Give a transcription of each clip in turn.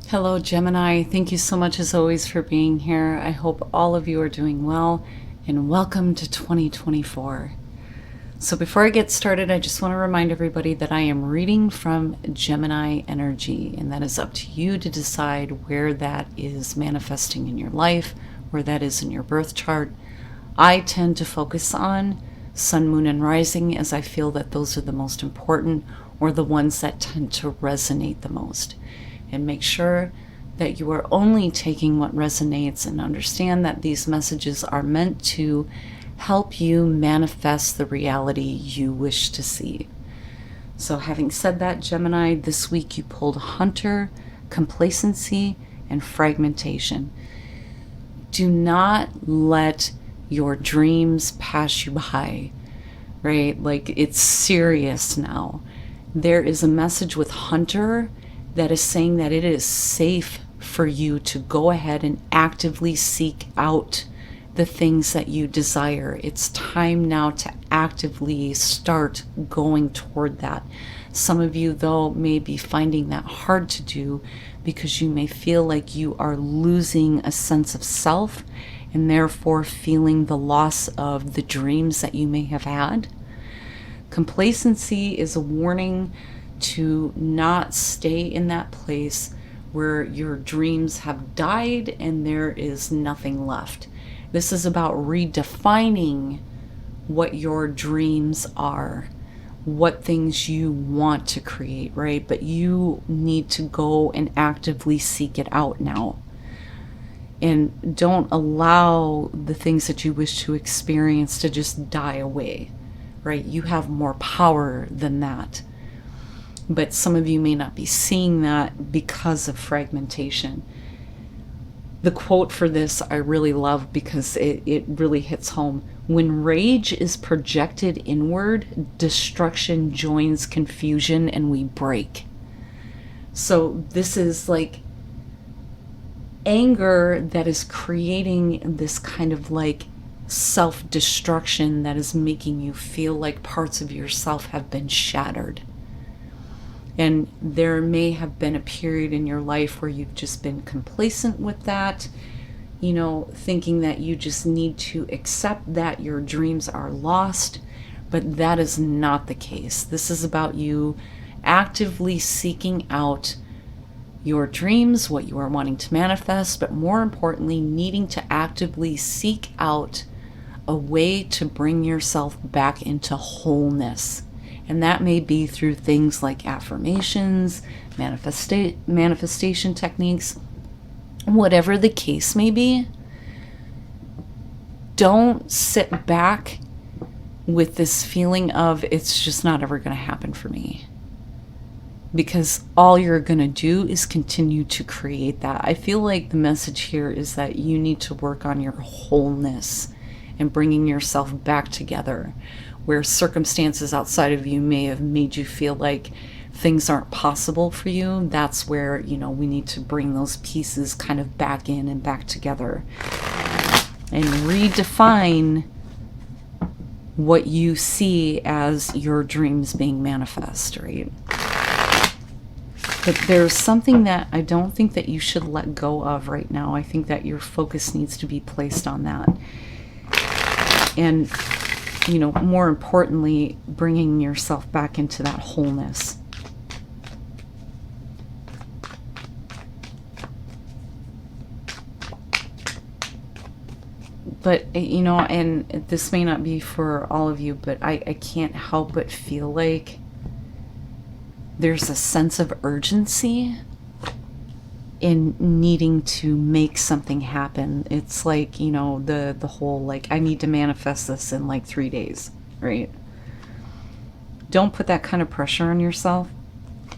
Hello, Gemini. Thank you so much, as always, for being here. I hope all of you are doing well, and welcome to 2024. So before I get started, I just want to remind everybody that I am reading from Gemini energy, and that is up to you to decide where that is manifesting in your life, where that is in your birth chart. I tend to focus on sun, moon, and rising, as I feel that those are the most important, or the ones that tend to resonate the most. And make sure that you are only taking what resonates, and understand that these messages are meant to help you manifest the reality you wish to see. So having said that, Gemini, this week you pulled Hunter, Complacency, and Fragmentation. Do not let your dreams pass you by, right? Like, it's serious now. There is a message with Hunter that is saying that it is safe for you to go ahead and actively seek out the things that you desire. It's time now to actively start going toward that. Some of you, though, may be finding that hard to do because you may feel like you are losing a sense of self, and therefore feeling the loss of the dreams that you may have had. Complacency is a warning to not stay in that place where your dreams have died and there is nothing left. This is about redefining what your dreams are, what things you want to create, right? But you need to go and actively seek it out now. And don't allow the things that you wish to experience to just die away, right? You have more power than that. But some of you may not be seeing that because of fragmentation. The quote for this I really love because it really hits home. When rage is projected inward, destruction joins confusion and we break. So this is like anger that is creating this kind of like self-destruction that is making you feel like parts of yourself have been shattered. And there may have been a period in your life where you've just been complacent with that, thinking that you just need to accept that your dreams are lost. But that is not the case. This is about you actively seeking out your dreams, what you are wanting to manifest, but more importantly, needing to actively seek out a way to bring yourself back into wholeness. And that may be through things like affirmations, manifestation techniques, whatever the case may be. Don't sit back with this feeling of it's just not ever going to happen for me. Because all you're going to do is continue to create that. I feel like the message here is that you need to work on your wholeness and bringing yourself back together, where circumstances outside of you may have made you feel like things aren't possible for you. That's where, we need to bring those pieces kind of back in and back together and redefine what you see as your dreams being manifest, right? But there's something that I don't think that you should let go of right now. I think that your focus needs to be placed on that. And more importantly, bringing yourself back into that wholeness. But, and this may not be for all of you, but I can't help but feel like there's a sense of urgency in needing to make something happen. It's like, the whole, like, I need to manifest this in like 3 days, right? Don't put that kind of pressure on yourself,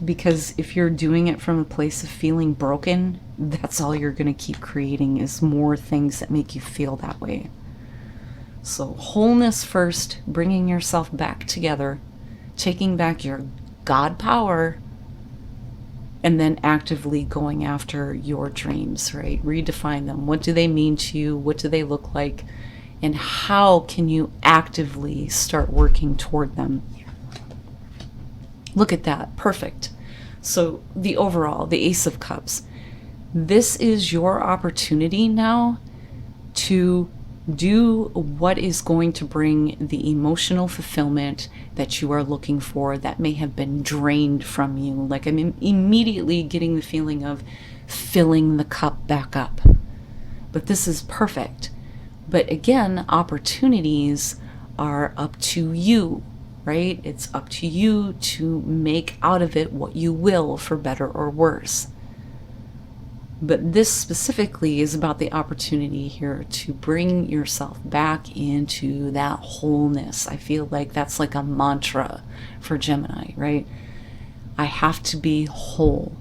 because if you're doing it from a place of feeling broken, that's all you're going to keep creating is more things that make you feel that way. So wholeness first, bringing yourself back together, taking back your God power, and then actively going after your dreams, right? Redefine them. What do they mean to you? What do they look like? And how can you actively start working toward them? Look at that. Perfect. So the overall, the Ace of Cups. This is your opportunity now to do what is going to bring the emotional fulfillment that you are looking for that may have been drained from you. Like, I'm immediately getting the feeling of filling the cup back up. But this is perfect. But again, opportunities are up to you, right? It's up to you to make out of it what you will, for better or worse. But this specifically is about the opportunity here to bring yourself back into that wholeness. I feel like that's like a mantra for Gemini, right? I have to be whole.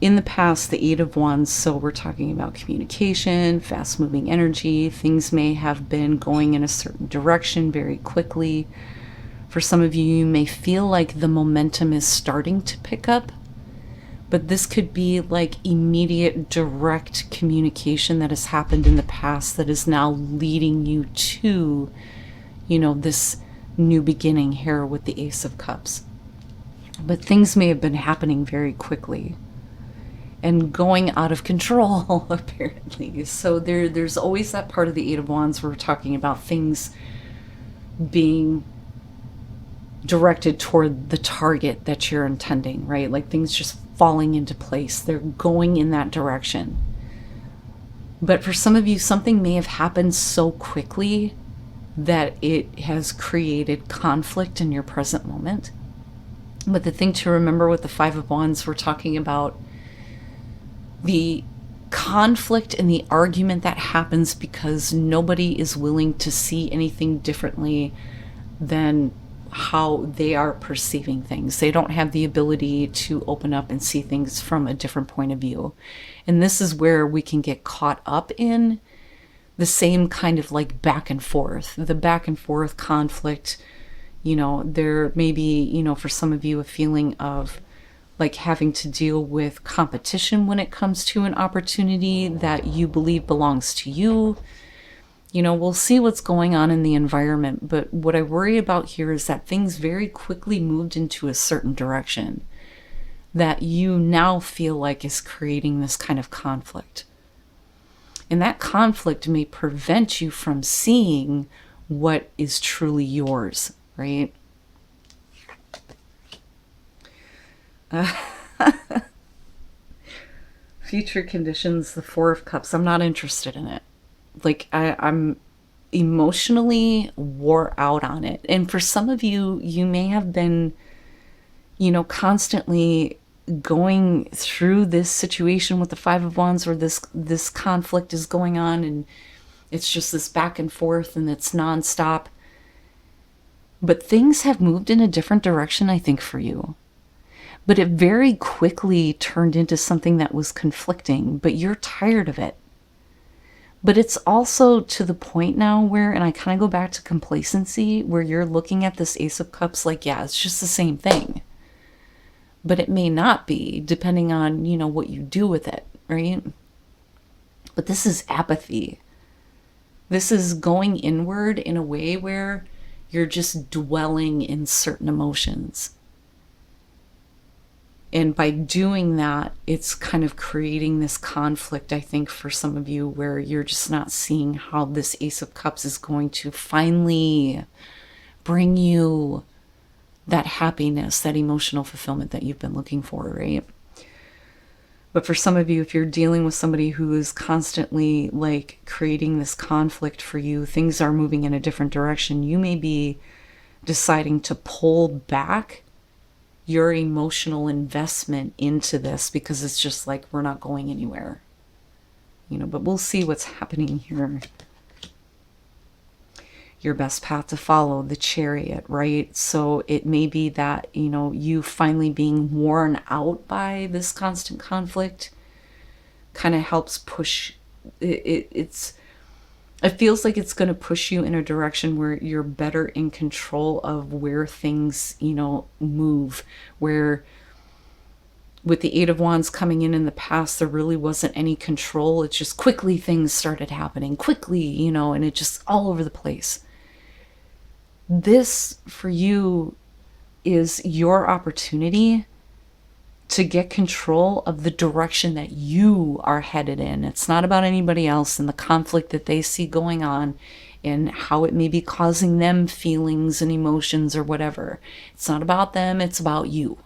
In the past, the Eight of Wands, so we're talking about communication, fast-moving energy. Things may have been going in a certain direction very quickly. For some of you, you may feel like the momentum is starting to pick up, but this could be like immediate, direct communication that has happened in the past that is now leading you to, this new beginning here with the Ace of Cups. But things may have been happening very quickly and going out of control, apparently. So there's always that part of the Eight of Wands where we're talking about things being directed toward the target that you're intending, right? Like things just falling into place. They're going in that direction. But for some of you, something may have happened so quickly that it has created conflict in your present moment. But the thing to remember with the Five of Wands, we're talking about the conflict and the argument that happens because nobody is willing to see anything differently than how they are perceiving things. They don't have the ability to open up and see things from a different point of view. And this is where we can get caught up in the same kind of like back and forth, the back and forth conflict. There may be, for some of you, a feeling of like having to deal with competition when it comes to an opportunity that you believe belongs to you. We'll see what's going on in the environment, but what I worry about here is that things very quickly moved into a certain direction that you now feel like is creating this kind of conflict. And that conflict may prevent you from seeing what is truly yours, right? Future conditions, the Four of Cups, I'm not interested in it. Like I'm emotionally wore out on it. And for some of you, you may have been, constantly going through this situation with the Five of Wands where this conflict is going on and it's just this back and forth and it's nonstop. But things have moved in a different direction, I think, for you. But it very quickly turned into something that was conflicting, but you're tired of it. But it's also to the point now where, and I kind of go back to complacency, where you're looking at this Ace of Cups like, yeah, it's just the same thing. But it may not be, depending on, what you do with it, right? But this is apathy. This is going inward in a way where you're just dwelling in certain emotions. And by doing that, it's kind of creating this conflict, I think, for some of you, where you're just not seeing how this Ace of Cups is going to finally bring you that happiness, that emotional fulfillment that you've been looking for, right? But for some of you, if you're dealing with somebody who is constantly like creating this conflict for you, things are moving in a different direction, you may be deciding to pull back your emotional investment into this because it's just like, we're not going anywhere, but we'll see what's happening here. Your best path to follow, the Chariot, right? So it may be that, you finally being worn out by this constant conflict kind of helps push it feels like it's going to push you in a direction where you're better in control of where things, move. Where with the Eight of Wands coming in the past, there really wasn't any control. It's just quickly things started happening quickly, and it just all over the place. This for you is your opportunity to get control of the direction that you are headed in. It's not about anybody else and the conflict that they see going on and how it may be causing them feelings and emotions or whatever. It's not about them, it's about you.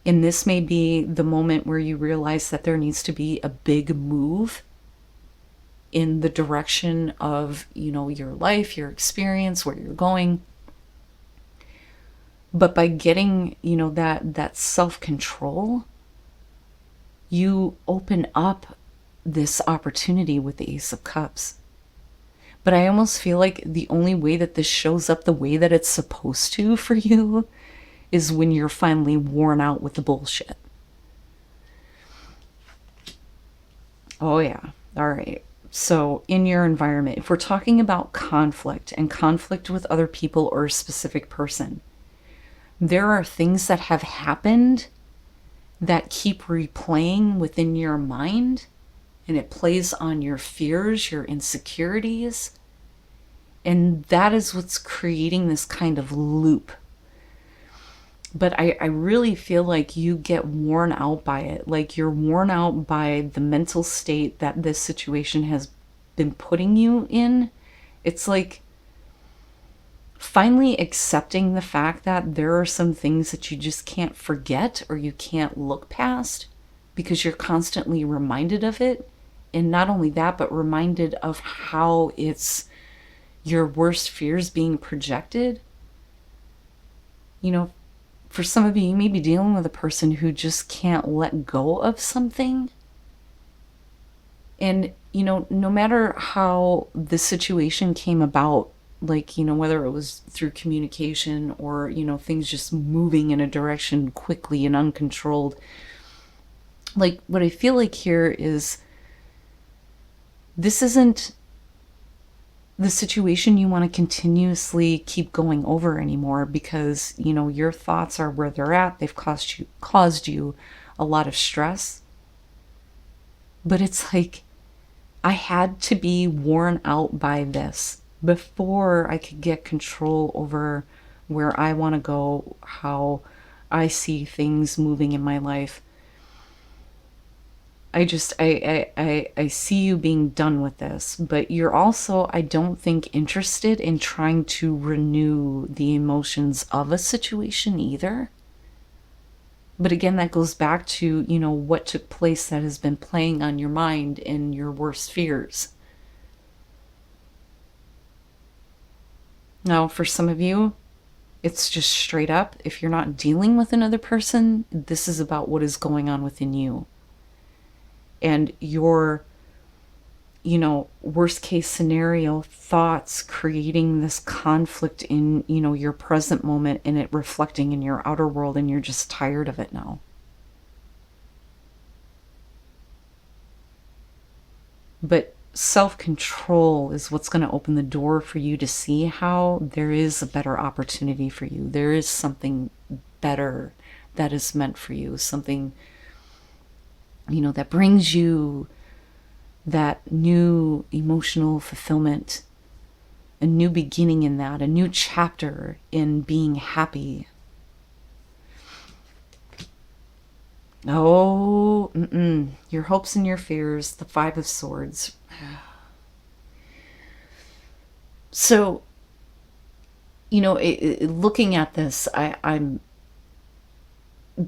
And this may be the moment where you realize that there needs to be a big move in the direction of, your life, your experience, where you're going. But by getting, that self-control, you open up this opportunity with the Ace of Cups. But I almost feel like the only way that this shows up the way that it's supposed to for you is when you're finally worn out with the bullshit. Oh yeah. All right. So in your environment, if we're talking about conflict and conflict with other people or a specific person, there are things that have happened that keep replaying within your mind, and it plays on your fears, your insecurities, and that is what's creating this kind of loop. But I really feel like you get worn out by it. Like you're worn out by the mental state that this situation has been putting you in. It's like finally accepting the fact that there are some things that you just can't forget or you can't look past because you're constantly reminded of it. And not only that, but reminded of how it's your worst fears being projected. For some of you, you may be dealing with a person who just can't let go of something. And, no matter how the situation came about, like, whether it was through communication or, things just moving in a direction quickly and uncontrolled. Like, what I feel like here is this isn't the situation you want to continuously keep going over anymore because, your thoughts are where they're at. They've caused you a lot of stress. But it's like, I had to be worn out by this before I could get control over where I want to go, how I see things moving in my life. I see you being done with this, but you're also, I don't think, interested in trying to renew the emotions of a situation either. But again, that goes back to, what took place that has been playing on your mind and your worst fears. Now, for some of you, it's just straight up, if you're not dealing with another person, this is about what is going on within you. And your, worst case scenario thoughts creating this conflict in, your present moment and it reflecting in your outer world, and you're just tired of it now. But self-control is what's going to open the door for you to see how there is a better opportunity for you. There is something better that is meant for you, something that brings you that new emotional fulfillment, a new beginning in that, a new chapter in being happy. Oh, your hopes and your fears, the Five of Swords. So, looking at this, I'm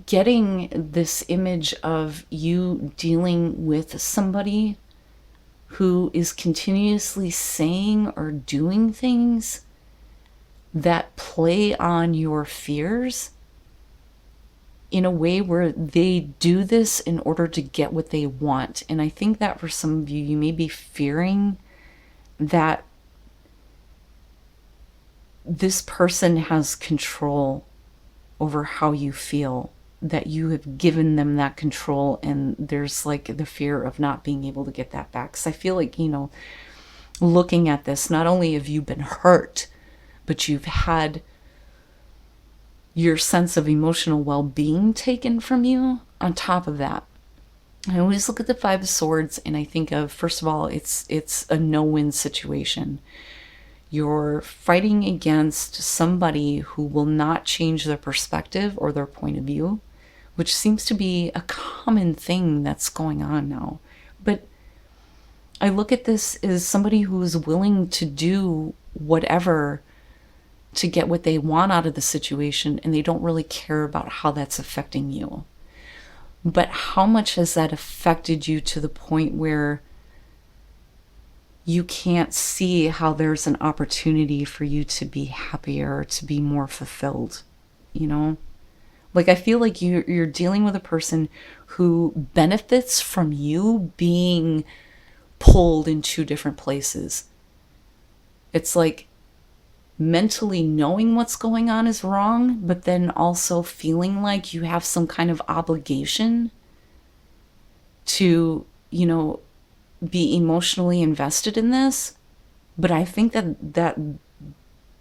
getting this image of you dealing with somebody who is continuously saying or doing things that play on your fears in a way where they do this in order to get what they want. And I think that for some of you, you may be fearing that this person has control over how you feel, that you have given them that control, and there's like the fear of not being able to get that back. Because I feel like, looking at this, not only have you been hurt, but you've had your sense of emotional well-being taken from you on top of that. I always look at the Five of Swords and I think of, first of all, it's a no-win situation. You're fighting against somebody who will not change their perspective or their point of view, which seems to be a common thing that's going on now. But I look at this as somebody who is willing to do whatever to get what they want out of the situation, and they don't really care about how that's affecting you. But how much has that affected you to the point where you can't see how there's an opportunity for you to be happier, to be more fulfilled, you know? Like, I feel like you're dealing with a person who benefits from you being pulled in two different places. It's like mentally knowing what's going on is wrong, but then also feeling like you have some kind of obligation to, you know, be emotionally invested in this. But I think that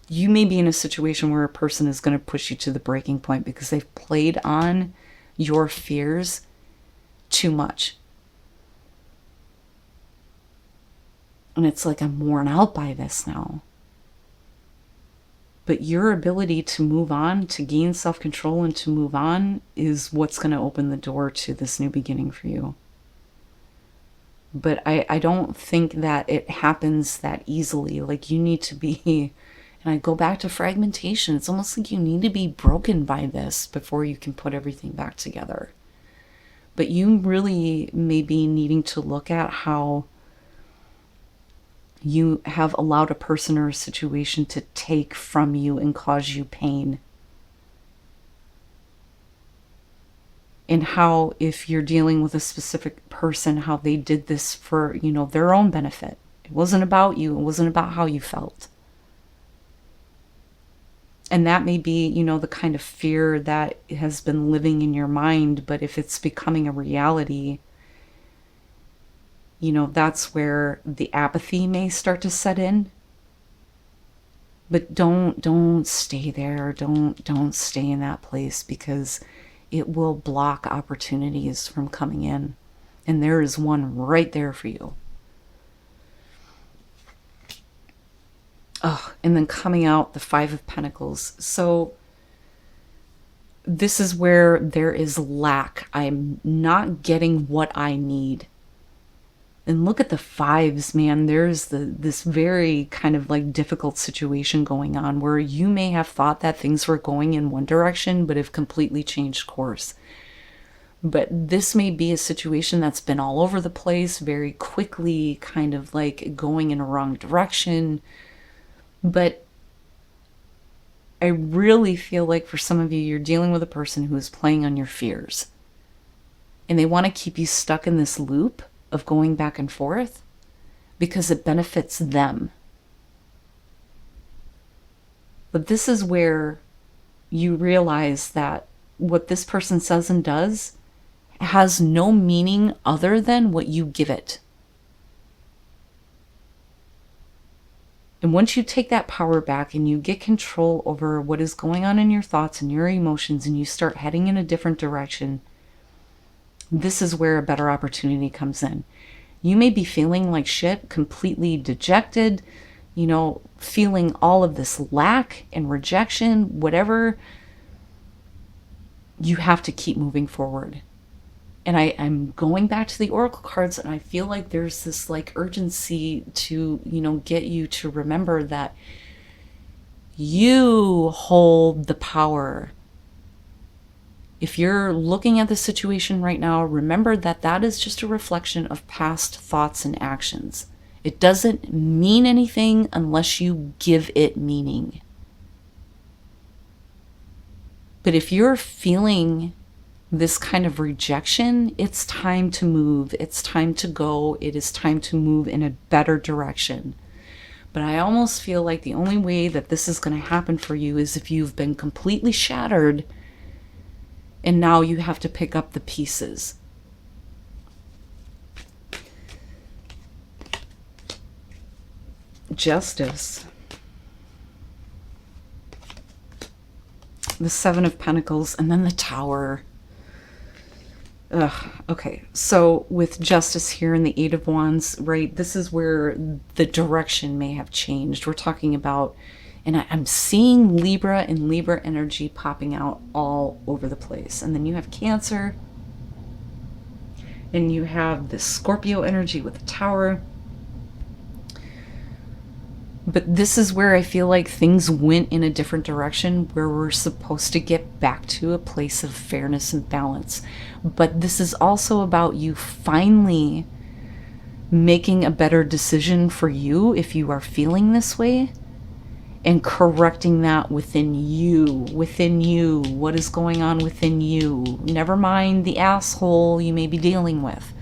you may be in a situation where a person is going to push you to the breaking point because they've played on your fears too much. And it's like, I'm worn out by this now. But your ability to move on, to gain self-control and to move on is what's going to open the door to this new beginning for you. But I don't think that it happens that easily. Like, you need to be, and I go back to fragmentation. It's almost like you need to be broken by this before you can put everything back together. But you really may be needing to look at how you have allowed a person or a situation to take from you and cause you pain. And how, if you're dealing with a specific person, how they did this for, you know, their own benefit. It wasn't about you. It wasn't about how you felt. And that may be, you know, the kind of fear that has been living in your mind. But if it's becoming a reality, you know, that's where the apathy may start to set in. But don't stay there. Don't stay in that place, because it will block opportunities from coming in. And there is one right there for you. Oh, and then coming out, the Five of Pentacles. So this is where there is lack. I'm not getting what I need. And look at the fives, man. There's this very kind of like difficult situation going on where you may have thought that things were going in one direction, but have completely changed course. But this may be a situation that's been all over the place, very quickly, kind of like going in a wrong direction. But I really feel like for some of you, you're dealing with a person who is playing on your fears. And they want to keep you stuck in this loop of going back and forth because it benefits them. But this is where you realize that what this person says and does has no meaning other than what you give it. And once you take that power back and you get control over what is going on in your thoughts and your emotions, and you start heading in a different direction, this is where a better opportunity comes in. You may be feeling like shit, completely dejected, you know, feeling all of this lack and rejection, whatever. You have to keep moving forward. And I'm going back to the Oracle cards, and I feel like there's this like urgency to, you know, get you to remember that you hold the power. If you're looking at the situation right now, remember that that is just a reflection of past thoughts and actions. It doesn't mean anything unless you give it meaning. But if you're feeling this kind of rejection, it's time to move. It's time to go. It is time to move in a better direction. But I almost feel like the only way that this is going to happen for you is if you've been completely shattered and now you have to pick up the pieces. Justice. The Seven of Pentacles, and then the Tower. Okay, so with Justice here and the Eight of Wands, right, this is where the direction may have changed. We're talking about, and I'm seeing Libra and Libra energy popping out all over the place. And then you have Cancer, and you have the Scorpio energy with the Tower. But this is where I feel like things went in a different direction, where we're supposed to get back to a place of fairness and balance. But this is also about you finally making a better decision for you if you are feeling this way, and correcting that within you. What is going on within you? Never mind the asshole you may be dealing with,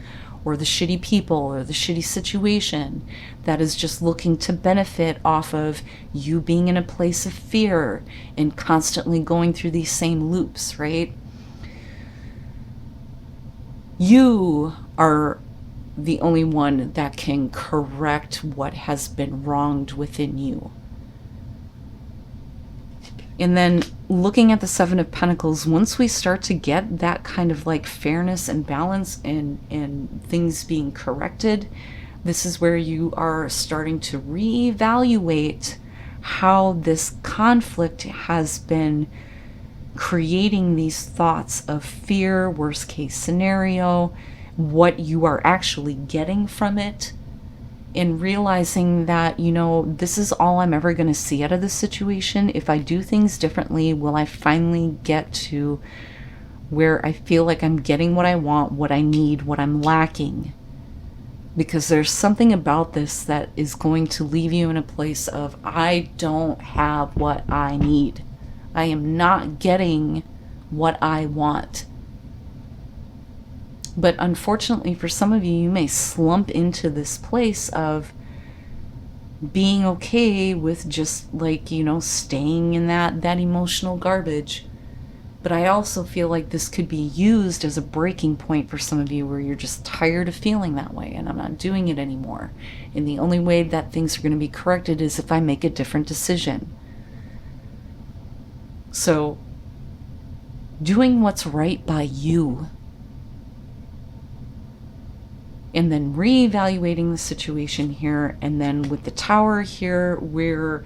or the shitty people, or the shitty situation that is just looking to benefit off of you being in a place of fear and constantly going through these same loops, right? You are the only one that can correct what has been wronged within you. And then looking at the Seven of Pentacles, once we start to get that kind of like fairness and balance and things being corrected, this is where you are starting to reevaluate how this conflict has been creating these thoughts of fear, worst case scenario, what you are actually getting from it, and realizing that, you know, this is all I'm ever going to see out of this situation. If I do things differently, will I finally get to where I feel like I'm getting what I want, what I need, what I'm lacking? Because there's something about this that is going to leave you in a place of, I don't have what I need. I am not getting what I want. But unfortunately for some of you, you may slump into this place of being okay with just like, you know, staying in that emotional garbage. But I also feel like this could be used as a breaking point for some of you, where you're just tired of feeling that way and I'm not doing it anymore. And the only way that things are going to be corrected is if I make a different decision. So doing what's right by you, and then reevaluating the situation here. And then with the Tower here, we're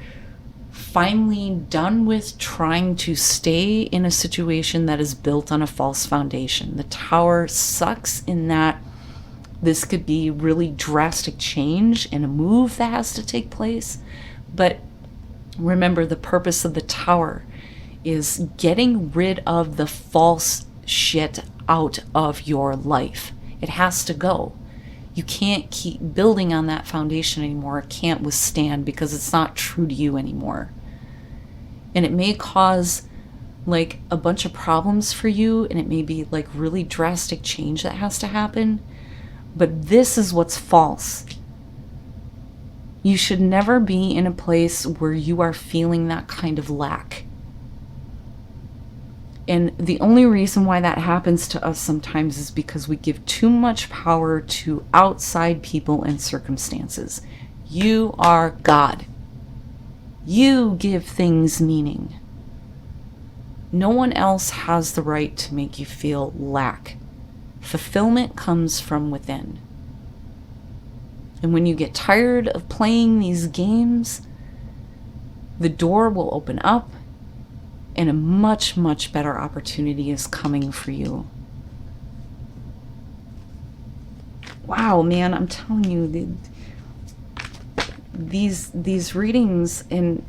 finally done with trying to stay in a situation that is built on a false foundation. The Tower sucks in that this could be really drastic change and a move that has to take place. But remember, the purpose of the Tower is getting rid of the false shit out of your life. It has to go. You can't keep building on that foundation anymore. It can't withstand because it's not true to you anymore. And it may cause like a bunch of problems for you, and it may be like really drastic change that has to happen. But this is what's false. You should never be in a place where you are feeling that kind of lack. And the only reason why that happens to us sometimes is because we give too much power to outside people and circumstances. You are God. You give things meaning. No one else has the right to make you feel lack. Fulfillment comes from within. And when you get tired of playing these games, the door will open up, and a much, much better opportunity is coming for you. Wow, man, I'm telling you, these readings and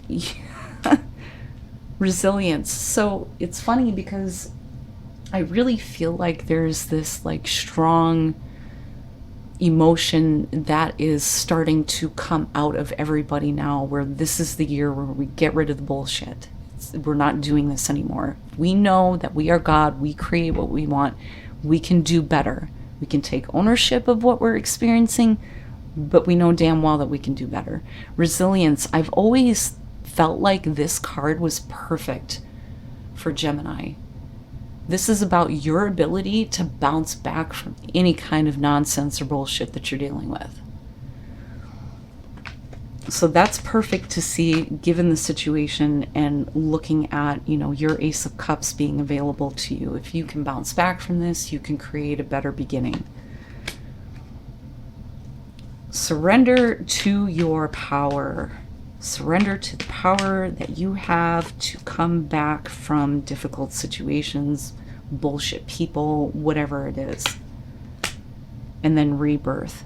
resilience. So it's funny because I really feel like there's this like strong emotion that is starting to come out of everybody now, where this is the year where we get rid of the bullshit. We're not doing this anymore. We know that we are God. We create what we want. We can do better. We can take ownership of what we're experiencing, but we know damn well that we can do better. Resilience. I've always felt like this card was perfect for Gemini. This is about your ability to bounce back from any kind of nonsense or bullshit that you're dealing with. So that's perfect to see given the situation and looking at, your Ace of Cups being available to you. If you can bounce back from this, you can create a better beginning. Surrender to your power. Surrender to the power that you have to come back from difficult situations, bullshit people, whatever it is. And then rebirth.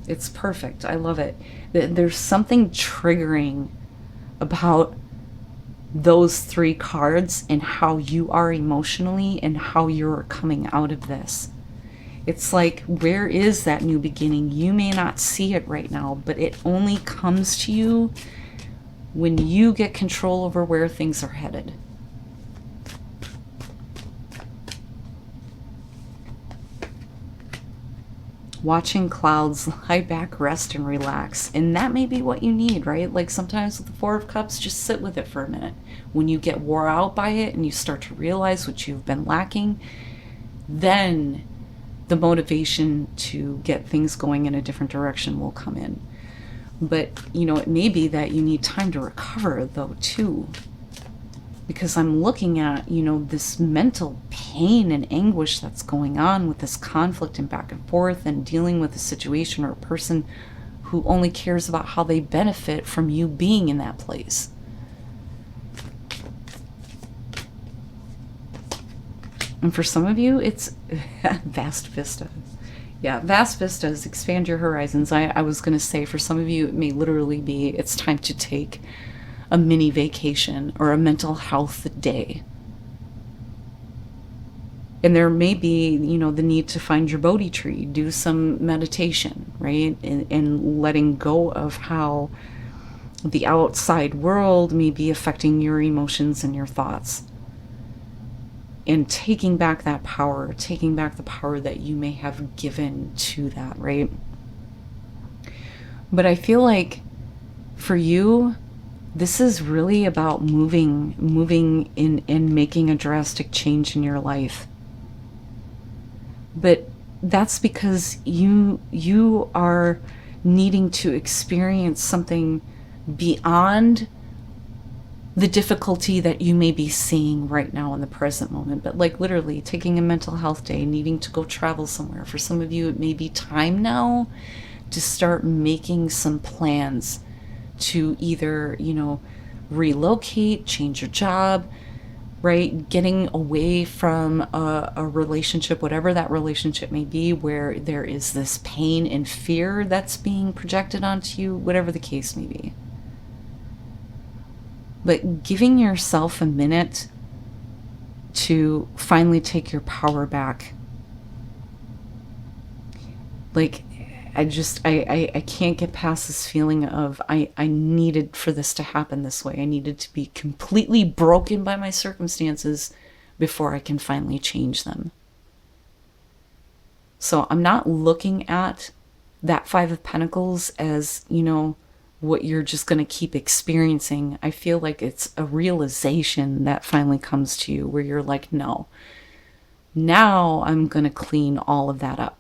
It's perfect. I love it. There's something triggering about those 3 cards and how you are emotionally and how you're coming out of this. It's like, where is that new beginning? You may not see it right now, but it only comes to you when you get control over where things are headed. Watching clouds, lie back, rest, and relax. And that may be what you need, right? Like sometimes with the 4 of Cups, just sit with it for a minute. When you get wore out by it and you start to realize what you've been lacking, then the motivation to get things going in a different direction will come in. But, it may be that you need time to recover, though, too. Because I'm looking at, this mental pain and anguish that's going on with this conflict and back and forth and dealing with a situation or a person who only cares about how they benefit from you being in that place. And for some of you, it's vast vistas. Yeah, vast vistas, expand your horizons. I was going to say for some of you, it may literally be it's time to take a mini vacation or a mental health day. And there may be, the need to find your Bodhi tree, do some meditation, right? And letting go of how the outside world may be affecting your emotions and your thoughts. And taking back that power, taking back the power that you may have given to that, right? But I feel for you, this is really about moving in and making a drastic change in your life. But that's because you are needing to experience something beyond the difficulty that you may be seeing right now in the present moment. But literally taking a mental health day, needing to go travel somewhere. For some of you, it may be time now to start making some plans to either, relocate, change your job, right? Getting away from a relationship, whatever that relationship may be, where there is this pain and fear that's being projected onto you, whatever the case may be. But giving yourself a minute to finally take your power back. I can't get past this feeling of I needed for this to happen this way. I needed to be completely broken by my circumstances before I can finally change them. So I'm not looking at that 5 of Pentacles as, what you're just going to keep experiencing. I feel like it's a realization that finally comes to you where you're like, no, now I'm going to clean all of that up.